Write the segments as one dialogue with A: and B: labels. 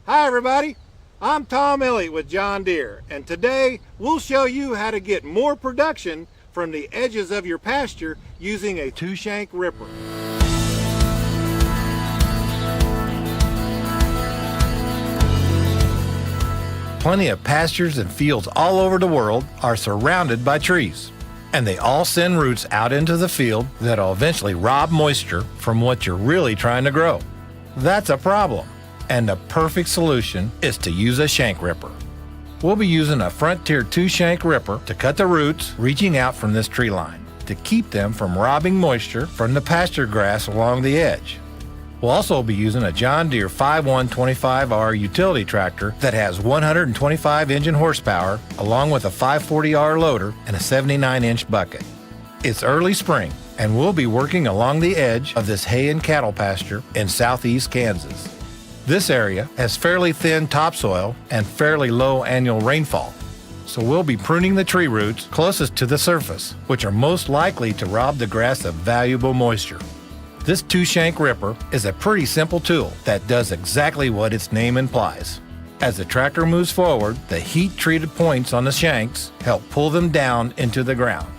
A: Hi everybody, I'm Tom Elliott with John Deere, and today we'll show you how to get more production from the edges of your pasture using a 2-shank ripper. Plenty of pastures and fields all over the world are surrounded by trees, and they all send roots out into the field that'll eventually rob moisture from what you're really trying to grow. That's a problem. And the perfect solution is to use a shank ripper. We'll be using a Frontier 2-shank ripper to cut the roots reaching out from this tree line to keep them from robbing moisture from the pasture grass along the edge. We'll also be using a John Deere 5125R utility tractor that has 125 engine horsepower along with a 540R loader and a 79-inch bucket. It's early spring and we'll be working along the edge of this hay and cattle pasture in southeast Kansas. This area has fairly thin topsoil and fairly low annual rainfall, so we'll be pruning the tree roots closest to the surface, which are most likely to rob the grass of valuable moisture. This 2-shank ripper is a pretty simple tool that does exactly what its name implies. As the tractor moves forward, the heat-treated points on the shanks help pull them down into the ground.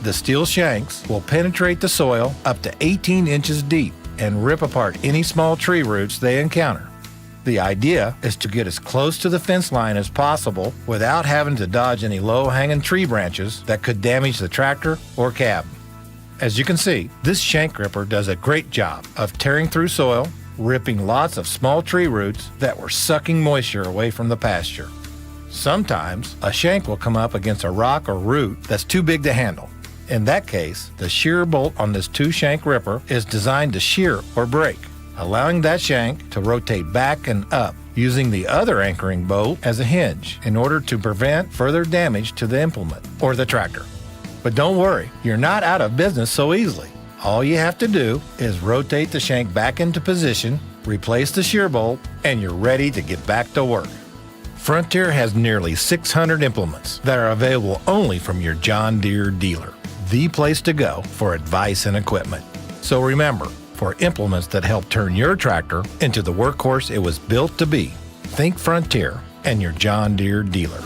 A: The steel shanks will penetrate the soil up to 18 inches deep and rip apart any small tree roots they encounter. The idea is to get as close to the fence line as possible without having to dodge any low-hanging tree branches that could damage the tractor or cab. As you can see, this shank ripper does a great job of tearing through soil, ripping lots of small tree roots that were sucking moisture away from the pasture. Sometimes a shank will come up against a rock or root that's too big to handle. In that case, the shear bolt on this 2-shank ripper is designed to shear or break, allowing that shank to rotate back and up using the other anchoring bolt as a hinge in order to prevent further damage to the implement or the tractor. But don't worry, you're not out of business so easily. All you have to do is rotate the shank back into position, replace the shear bolt, and you're ready to get back to work. Frontier has nearly 600 implements that are available only from your John Deere dealer. The place to go for advice and equipment. So remember, for implements that help turn your tractor into the workhorse it was built to be, think Frontier and your John Deere dealer.